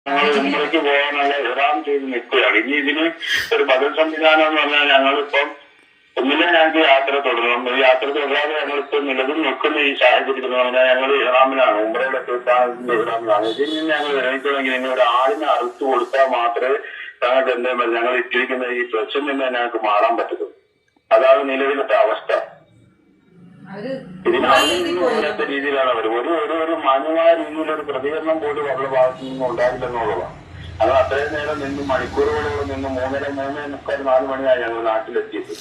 മുമ്പിലേക്ക് പോകാനുള്ള ഇറാം ചെയ്ത് നിൽക്കുകയാണ്. ഇനി ഇതിന് ഒരു ബദൽ സംവിധാനം എന്ന് പറഞ്ഞാൽ ഞങ്ങളിപ്പം ഒന്നിനെ ഞങ്ങൾക്ക് യാത്ര തുടരണം. ഈ യാത്ര തുടരാതെ ഞങ്ങളിപ്പോൾ നിലവിൽ നിൽക്കുന്ന ഈ സാഹചര്യത്തിൽ എന്ന് പറഞ്ഞാൽ ഞങ്ങൾ ഇറാമിലാണ്, ഉംറയുടെ തീർത്ഥാടനത്തിന്റെ ഇറാമിലാണ്. ഇതിൽ നിന്ന് ഞങ്ങൾ വിരമിക്കണമെങ്കിൽ ഇനി ഒരു ആളിനെ അറുത്ത് കൊടുത്താൽ മാത്രമേ ഞങ്ങൾക്ക് എന്താ ഞങ്ങൾ ഇട്ടിരിക്കുന്ന ഈ പ്രശ്നം നിന്ന് ഞങ്ങൾക്ക് മാറാൻ പറ്റുള്ളൂ. അതാണ് നിലവിലത്തെ അവസ്ഥ. ഇതിനകത്ത രീതിയിലാണ് അവർ ഒരു മാന്യമായ രീതിയിലൊരു പ്രതികരണം പോലും അവരുടെ ഭാഗത്തു നിന്നും ഉണ്ടായില്ലെന്നുള്ളതാണ്. അത് അത്രയും നേരം നിന്ന് മണിക്കൂറുകളോട് നിന്ന് 3:30 മണിയായി ഞങ്ങൾ നാട്ടിലെത്തിയത്.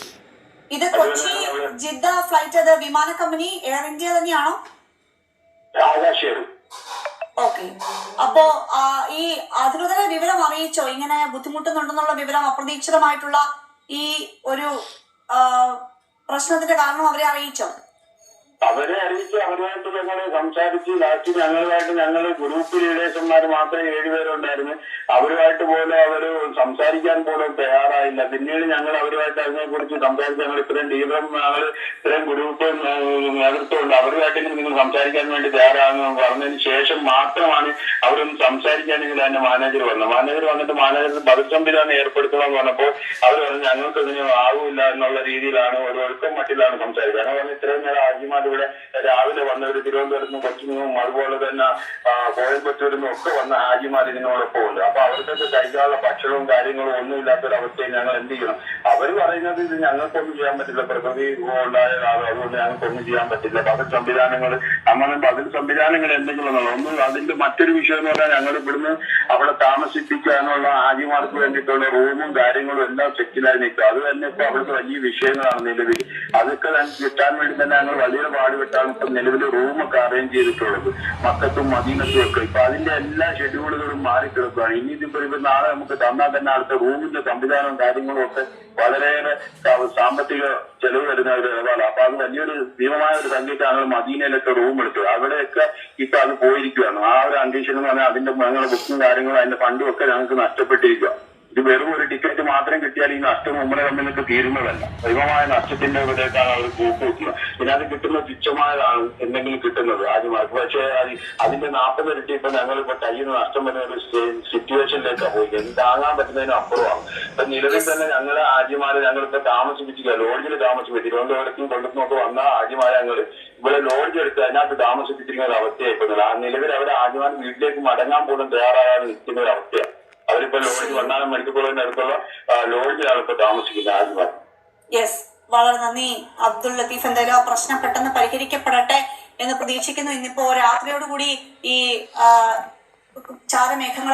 ഇത് കൊച്ചി ജിദ്ദ ഫ്ലൈറ്റ്, അത് വിമാന കമ്പനി എയർ ഇന്ത്യ തന്നെയാണോ? ആകാശേറി. ഓക്കെ. അപ്പോ ഈ അധികൃതര വിവരം അറിയിച്ചോ ഇങ്ങനെ ബുദ്ധിമുട്ടുന്നുണ്ടെന്നുള്ള വിവരം? അപ്രതീക്ഷിതമായിട്ടുള്ള ഈ ഒരു പ്രശ്നത്തിന്റെ കാരണം അവരെ അറിയിച്ചോ? അവരെ അറിയിച്ച് അവരുമായിട്ട് ഞങ്ങൾ സംസാരിച്ച് ലാസ്റ്റ് ഞങ്ങൾ ഗ്രൂപ്പ് ലീഡേഴ്സന്മാർ മാത്രമേ 7 പേരുണ്ടായിരുന്നു. അവരുമായിട്ട് പോലും അവര് സംസാരിക്കാൻ പോലും തയ്യാറായില്ല. പിന്നീട് ഞങ്ങൾ അവരുമായിട്ട് അതിനെക്കുറിച്ച് സംസാരിച്ച് ഞങ്ങൾ ഇത്രയും ടീമും ഇത്രയും ഗ്രൂപ്പ് നേതൃത്വമുണ്ട്, അവരുമായിട്ട് നിങ്ങൾ സംസാരിക്കാൻ വേണ്ടി തയ്യാറാകുമെന്ന് പറഞ്ഞതിന് ശേഷം മാത്രമാണ് അവരൊന്ന് സംസാരിക്കാനെങ്കിൽ അതിന്റെ മാനേജർ വന്നത്. മാനേജർ വന്നിട്ട് ബദൽ സംവിധാനം ഏർപ്പെടുത്തണമെന്ന് പറഞ്ഞപ്പോൾ അവർ പറഞ്ഞു ഞങ്ങൾക്ക് ഇതിന് ആവില്ല എന്നുള്ള രീതിയിലാണ്, ഒരു ഒഴുക്കം മട്ടിലാണ് സംസാരിക്കുക. അങ്ങനെ പറഞ്ഞ് ഇത്രയും നേരം ആജിമാർ ഇവിടെ രാവിലെ വന്നവര് തിരുവനന്തപുരത്ത് നിന്നും കൊച്ചിയിൽ നിന്നും അതുപോലെ തന്നെ കോയമ്പത്തൂരിൽ നിന്നും ഒക്കെ വന്ന ഹാജിമാർ ഇതിനോടൊപ്പം ഉണ്ട്. അപ്പൊ അവർക്കൊക്കെ കഴിക്കാനുള്ള ഭക്ഷണവും കാര്യങ്ങളും ഒന്നും ഇല്ലാത്തൊരവസ്ഥയിൽ ഞങ്ങൾ എന്ത് ചെയ്യണം? അവർ പറയുന്നത് ഇത് ഞങ്ങൾക്കൊന്നും ചെയ്യാൻ പറ്റില്ല, പ്രകൃതി ഉണ്ടായതാണ്, അതുകൊണ്ട് ഞങ്ങൾക്കൊന്നും ചെയ്യാൻ പറ്റില്ല. ബദൽ സംവിധാനങ്ങൾ ബദൽ സംവിധാനങ്ങൾ എന്തെങ്കിലും ഒന്നും. അതിന്റെ മറ്റൊരു വിഷയം എന്ന് പറഞ്ഞാൽ ഞങ്ങൾ ഇവിടുന്ന് അവിടെ താമസിപ്പിക്കാനുള്ള ഹാജിമാർക്ക് വേണ്ടിയിട്ടുള്ള റൂമും കാര്യങ്ങളും എല്ലാം സെറ്റിലായി നിൽക്കും. അത് തന്നെ ഇപ്പൊ അവിടുത്തെ വലിയ വിഷയങ്ങളാണ് നിലവിൽ. അതൊക്കെ കിട്ടാൻ വേണ്ടി തന്നെ ഞങ്ങൾ വലിയ പാടുപെട്ടാണ് ഇപ്പൊ നിലവിൽ റൂമൊക്കെ അറേഞ്ച് ചെയ്തിട്ടുള്ളത്, മക്കത്തും മദീനത്തും ഒക്കെ. ഇപ്പൊ അതിന്റെ എല്ലാ ഷെഡ്യൂളുകളും മാറിക്കിടക്കുകയാണ്. ഇനി ഇതിപ്പോ നാളെ നമുക്ക് തന്നാൽ തന്നെ അടുത്ത റൂമിന്റെ സംവിധാനവും കാര്യങ്ങളും ഒക്കെ വളരെയേറെ സാമ്പത്തിക ചെലവ് വരുന്ന ഒരു ഇടപാടാണ്. അപ്പൊ അത് വലിയൊരു ഭീമമായ ഒരു സംഖ്യക്കാണ് മദീനയിലൊക്കെ റൂം എടുത്തത്. അവിടെയൊക്കെ ഇപ്പൊ അത് പോയിരിക്കുകയാണ്. ആ ഒരു കണ്ടീഷൻ എന്ന് പറഞ്ഞാൽ അതിന്റെ ഞങ്ങളുടെ ബുക്കും കാര്യങ്ങളും അതിന്റെ ഫണ്ടും ഒക്കെ ഞങ്ങൾക്ക് നഷ്ടപ്പെട്ടിരിക്കുക. ഇത് വെറും ഒരു ടിക്കറ്റ് മാത്രം കിട്ടിയാൽ ഈ നഷ്ടം ഉമ്മറ കമ്പനിക്ക് തീരുന്നതല്ല. ഭീമമായ നഷ്ടത്തിന്റെ ഇതിലേക്കാണ് അവർ കൂട്ടുന്നത്. പിന്നെ അത് കിട്ടുന്ന തുച്ഛമായതാണ് എന്തെങ്കിലും കിട്ടുന്നത് ആദ്യമാർക്ക്. പക്ഷേ അതിന്റെ 40 ഇരട്ടി ഇപ്പൊ ഞങ്ങളിപ്പോ കയ്യിൽ നിന്ന് നഷ്ടം വരുന്ന ഒരു സിറ്റുവേഷനിലേക്കാണ് പോയി. ഇത് താങ്ങാൻ പറ്റുന്നതിന് അപ്പുറമാണ്. ഇപ്പൊ നിലവിൽ തന്നെ ഞങ്ങളെ ആദ്യമാര് ഞങ്ങളിപ്പോ താമസിപ്പിക്കുക, ലോഡ്ജിൽ താമസിപ്പിക്കും. തിരുവനന്തപുരത്തും കൊല്ലത്തുനിന്നൊക്കെ വന്ന ആദ്യമാരെ ഞങ്ങൾ ഇവിടെ ലോഡ്ജ് എടുത്ത് അതിനകത്ത് താമസിപ്പിച്ചിരിക്കുന്ന ഒരു അവസ്ഥയായിപ്പോകുന്നത്. ആ നിലവിൽ അവരെ ആദ്യമാര് വീട്ടിലേക്ക് മടങ്ങാൻ പോലും തയ്യാറാകാതെ നിൽക്കുന്ന ഒരു അവസ്ഥയാണ്. അവരിപ്പോ ലോഡ്ജ് വണ്ണാനം മെഡിക്കൽ കോളേജിന്റെ അടുത്തുള്ള ലോഡ്ജിലാണ് ഇപ്പൊ താമസിക്കുന്നത് ആദ്യമായി. യെസ്, വളരെ നന്ദി അബ്ദുൾ ലത്തീഫ്. എന്തായാലും ആ പ്രശ്നം പെട്ടെന്ന് പരിഹരിക്കപ്പെടട്ടെ എന്ന് പ്രതീക്ഷിക്കുന്നു. ഇന്നിപ്പോ രാത്രിയോടുകൂടി ഈ ചാരമേഘങ്ങളെ